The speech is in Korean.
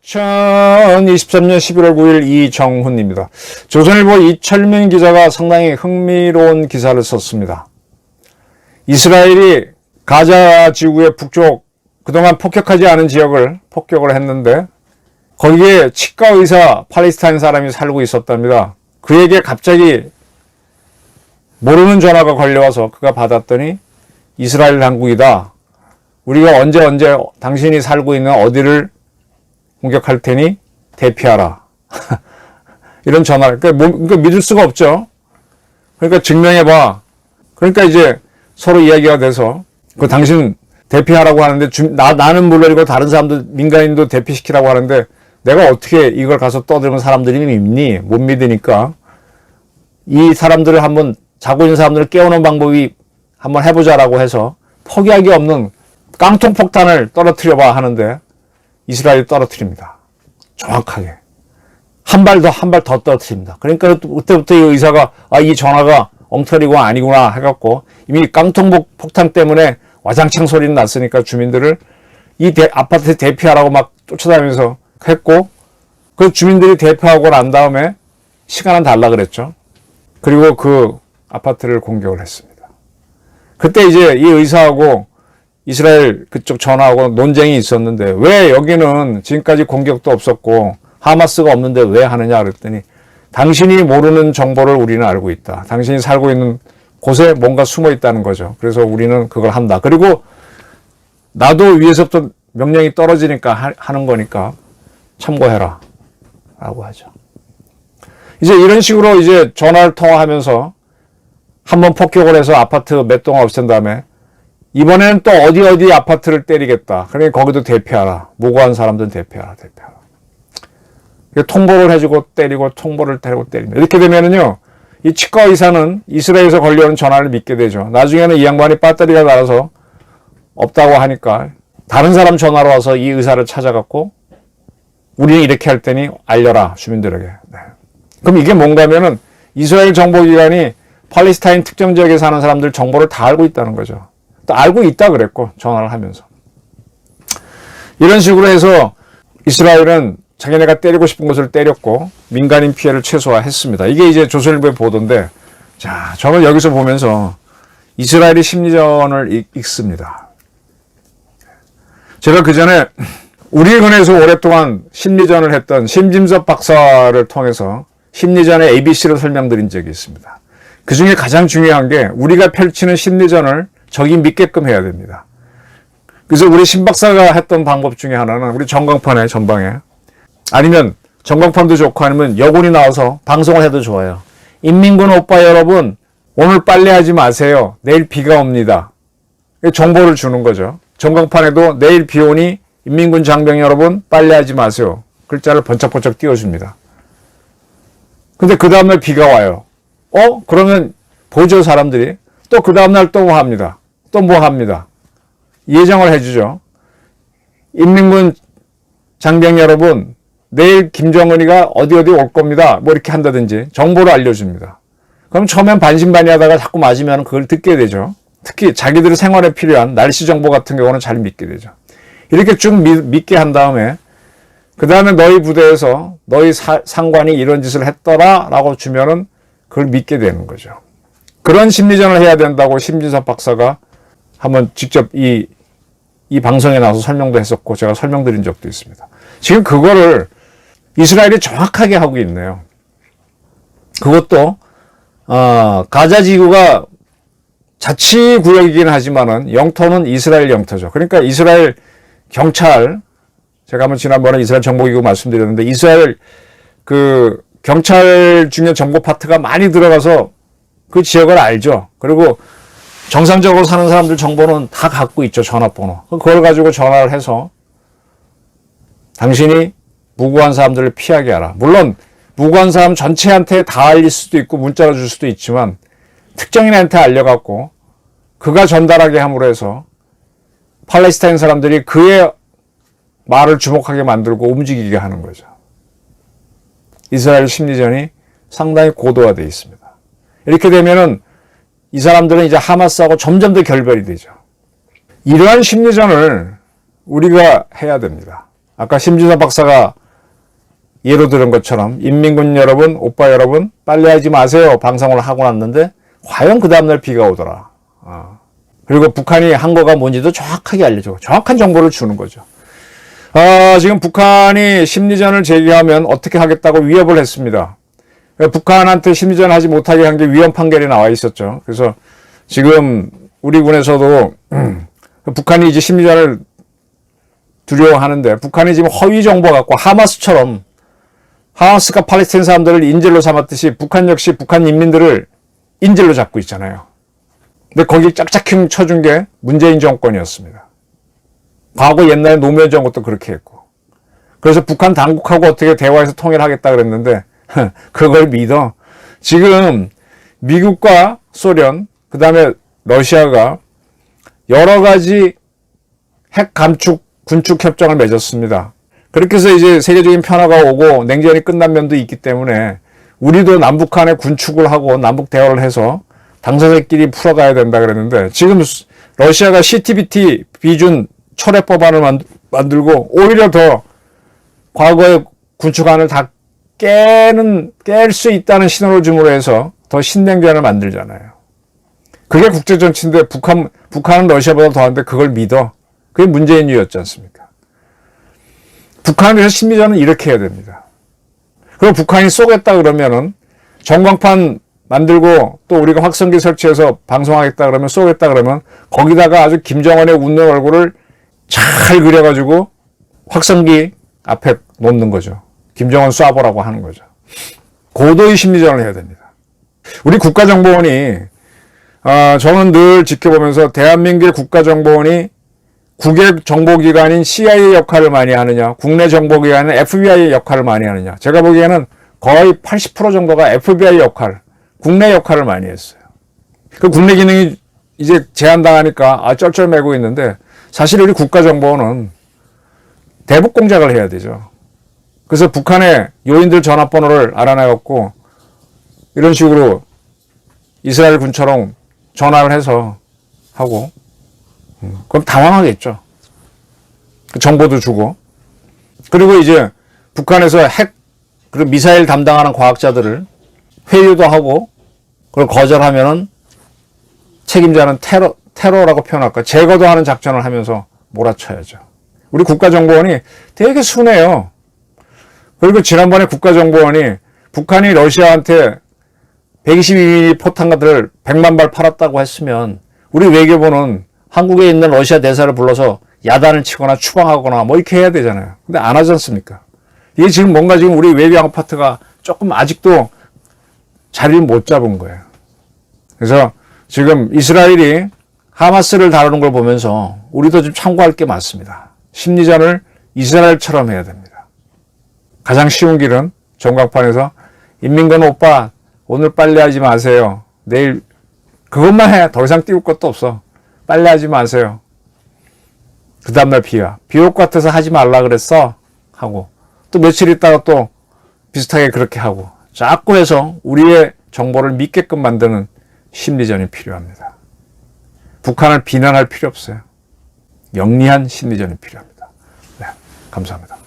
(2023년 11월 9일) 이정훈입니다. 조선일보 이철민 기자가 상당히 흥미로운 기사를 썼습니다. 이스라엘이 가자 지구의 북쪽 그동안 폭격하지 않은 지역을 폭격을 했는데 거기에 치과 의사 팔레스타인 사람이 살고 있었답니다. 그에게 갑자기 모르는 전화가 걸려와서 그가 받았더니 이스라엘 당국이다. 우리가 언제 당신이 살고 있는 어디를 공격할 테니 대피하라. 이런 전화를. 그러니까 믿을 수가 없죠. 그러니까 증명해봐. 그러니까 이제 서로 이야기가 돼서 그 당신 대피하라고 하는데 나는 물론이고 다른 사람들 민간인도 대피시키라고 하는데 내가 어떻게 이걸 가서 떠들면 사람들이 믿니? 못 믿으니까 이 사람들을 한번 자고 있는 사람들을 깨우는 방법이 한번 해보자라고 해서 포기하기 없는 깡통 폭탄을 떨어뜨려봐 하는데 이스라엘이 떨어뜨립니다. 정확하게. 한 발 더 떨어뜨립니다. 그러니까 그때부터 이 의사가 이 전화가 엉터리고 아니구나 해갖고 이미 깡통 폭탄 때문에 와장창 소리는 났으니까 주민들을 이 아파트 대피하라고 막 쫓아다니면서 했고 그 주민들이 대피하고 난 다음에 시간은 달라 그랬죠. 그리고 그 아파트를 공격을 했습니다. 그때 이제 이 의사하고 이스라엘 그쪽 전화하고 논쟁이 있었는데 왜 여기는 지금까지 공격도 없었고 하마스가 없는데 왜 하느냐 그랬더니 당신이 모르는 정보를 우리는 알고 있다. 당신이 살고 있는 곳에 뭔가 숨어 있다는 거죠. 그래서 우리는 그걸 한다. 그리고 나도 위에서부터 명령이 떨어지니까 하는 거니까 참고해라 라고 하죠. 이제 이런 식으로 이제 전화를 통화하면서 한번 폭격을 해서 아파트 몇 동 없앤 다음에 이번에는 또 어디 아파트를 때리겠다. 그러니까 거기도 대피하라. 무고한 사람들은 대피하라. 통보를 해주고 때리고 통보를 해주고 때립니다. 이렇게 되면은요, 이 치과 의사는 이스라엘에서 걸려오는 전화를 믿게 되죠. 나중에는 이 양반이 배터리가 닳아서 없다고 하니까 다른 사람 전화로 와서 이 의사를 찾아갖고 우리는 이렇게 할 테니 알려라 주민들에게. 네. 그럼 이게 뭔가 하면은 이스라엘 정보기관이 팔레스타인 특정 지역에 사는 사람들 정보를 다 알고 있다는 거죠. 또 알고 있다 그랬고 전화를 하면서 이런 식으로 해서 이스라엘은 자기네가 때리고 싶은 것을 때렸고 민간인 피해를 최소화했습니다. 이게 이제 조선일보의 보도인데 자 저는 여기서 보면서 이스라엘이 심리전을 읽습니다. 제가 그 전에 우리은행에서 오랫동안 심리전을 했던 심진섭 박사를 통해서 심리전의 ABC를 설명드린 적이 있습니다. 그 중에 가장 중요한 게 우리가 펼치는 심리전을 적이 믿게끔 해야 됩니다. 그래서 우리 심 박사가 했던 방법 중에 하나는 우리 전광판에 전방에 아니면 전광판도 좋고 아니면 여군이 나와서 방송을 해도 좋아요. 인민군 오빠 여러분 오늘 빨래하지 마세요. 내일 비가 옵니다. 정보를 주는 거죠. 전광판에도 내일 비 오니 인민군 장병 여러분 빨래하지 마세요. 글자를 번쩍번쩍 띄워줍니다. 근데 그 다음날 비가 와요. 그러면 보죠 사람들이. 또 그 다음날 또 뭐 합니다. 또 뭐 합니다. 예정을 해주죠. 인민군 장병 여러분 내일 김정은이가 어디 올 겁니다. 뭐 이렇게 한다든지 정보를 알려줍니다. 그럼 처음엔 반신반의하다가 자꾸 맞으면 그걸 듣게 되죠. 특히 자기들의 생활에 필요한 날씨 정보 같은 경우는 잘 믿게 되죠. 이렇게 쭉 믿게 한 다음에 그 다음에 너희 부대에서 너희 상관이 이런 짓을 했더라 라고 주면은 그걸 믿게 되는 거죠. 그런 심리전을 해야 된다고 심진섭 박사가 한번 직접 이 방송에 나와서 설명도 했었고 제가 설명드린 적도 있습니다. 지금 그거를 이스라엘이 정확하게 하고 있네요. 그것도 가자 지구가 자치구역이긴 하지만은 영토는 이스라엘 영토죠. 그러니까 이스라엘 경찰 제가 한번 지난번에 이스라엘 정보기구 말씀드렸는데 이스라엘 그 경찰 중에 정보 파트가 많이 들어가서 그 지역을 알죠. 그리고 정상적으로 사는 사람들 정보는 다 갖고 있죠. 전화번호. 그걸 가지고 전화를 해서 당신이 무고한 사람들을 피하게 하라. 물론 무고한 사람 전체한테 다 알릴 수도 있고 문자로 줄 수도 있지만 특정인한테 알려갖고 그가 전달하게 함으로 해서 팔레스타인 사람들이 그의 말을 주목하게 만들고 움직이게 하는 거죠. 이스라엘 심리전이 상당히 고도화되어 있습니다. 이렇게 되면은 이 사람들은 이제 하마스하고 점점 더 결별이 되죠. 이러한 심리전을 우리가 해야 됩니다. 아까 심진섭 박사가 예로 들은 것처럼 인민군 여러분, 오빠 여러분 빨리 하지 마세요 방송을 하고 났는데 과연 그 다음날 비가 오더라. 그리고 북한이 한 거가 뭔지도 정확하게 알려줘. 정확한 정보를 주는 거죠. 지금 북한이 심리전을 제기하면 어떻게 하겠다고 위협을 했습니다. 북한한테 심리전 하지 못하게 한 게 위헌 판결이 나와 있었죠. 그래서 지금 우리 군에서도 북한이 이제 심리전을 두려워하는데 북한이 지금 허위 정보 갖고 하마스처럼 하마스가 팔레스타인 사람들을 인질로 삼았듯이 북한 역시 북한 인민들을 인질로 잡고 있잖아요. 근데 거기 짝짝형 쳐준 게 문재인 정권이었습니다. 과거 옛날에 노무현 정권도 그렇게 했고. 그래서 북한 당국하고 어떻게 대화해서 통일하겠다 그랬는데 그걸 믿어. 지금 미국과 소련, 그 다음에 러시아가 여러 가지 핵 감축, 군축 협정을 맺었습니다. 그렇게 해서 이제 세계적인 평화가 오고 냉전이 끝난 면도 있기 때문에 우리도 남북한에 군축을 하고 남북 대화를 해서 당사자끼리 풀어가야 된다 그랬는데 지금 러시아가 CTBT 비준 철회 법안을 만들고 오히려 더 과거의 군축안을 다 깰 수 있다는 신호를 줌으로 해서 더 신냉전을 만들잖아요. 그게 국제정치인데 북한은 러시아보다 더한데 그걸 믿어. 그게 문재인 이유였지 않습니까? 북한에서 심리전은 이렇게 해야 됩니다. 그리고 북한이 쏘겠다 그러면은 전광판 만들고 또 우리가 확성기 설치해서 방송하겠다 그러면 쏘겠다 그러면 거기다가 아주 김정은의 웃는 얼굴을 잘 그려가지고 확성기 앞에 놓는 거죠. 김정은 쏴보라고 하는 거죠. 고도의 심리전을 해야 됩니다. 우리 국가정보원이 저는 늘 지켜보면서 대한민국의 국가정보원이 국외 정보기관인 CIA 역할을 많이 하느냐, 국내 정보기관인 FBI 역할을 많이 하느냐. 제가 보기에는 거의 80% 정도가 FBI 역할, 국내 역할을 많이 했어요. 그 국내 기능이 이제 제한당하니까 쩔쩔매고 있는데 사실 우리 국가정보원은 대북 공작을 해야 되죠. 그래서 북한의 요인들 전화번호를 알아내갖고 이런 식으로 이스라엘 군처럼 전화를 해서 하고 그럼 당황하겠죠. 정보도 주고. 그리고 이제 북한에서 핵, 그리고 미사일 담당하는 과학자들을 회유도 하고, 그걸 거절하면은 책임자는 테러라고 표현할까, 제거도 하는 작전을 하면서 몰아쳐야죠. 우리 국가정보원이 되게 순해요. 그리고 지난번에 국가정보원이 북한이 러시아한테 122mm 포탄가들을 100만 발 팔았다고 했으면 우리 외교부는 한국에 있는 러시아 대사를 불러서 야단을 치거나 추방하거나 뭐 이렇게 해야 되잖아요. 근데 안 하지 않습니까? 이게 지금 뭔가 지금 우리 외교 아파트가 조금 아직도 자리를 못 잡은 거예요. 그래서 지금 이스라엘이 하마스를 다루는 걸 보면서 우리도 좀 참고할 게 많습니다. 심리전을 이스라엘처럼 해야 됩니다. 가장 쉬운 길은 전광판에서 인민군 오빠 오늘 빨리 하지 마세요. 내일 그것만 해. 더 이상 띄울 것도 없어. 빨리 하지 마세요. 그 다음날 비와. 비 올 것 같아서 하지 말라 그랬어. 하고. 또 며칠 있다가 또 비슷하게 그렇게 하고. 자꾸 해서 우리의 정보를 믿게끔 만드는 심리전이 필요합니다. 북한을 비난할 필요 없어요. 영리한 심리전이 필요합니다. 네, 감사합니다.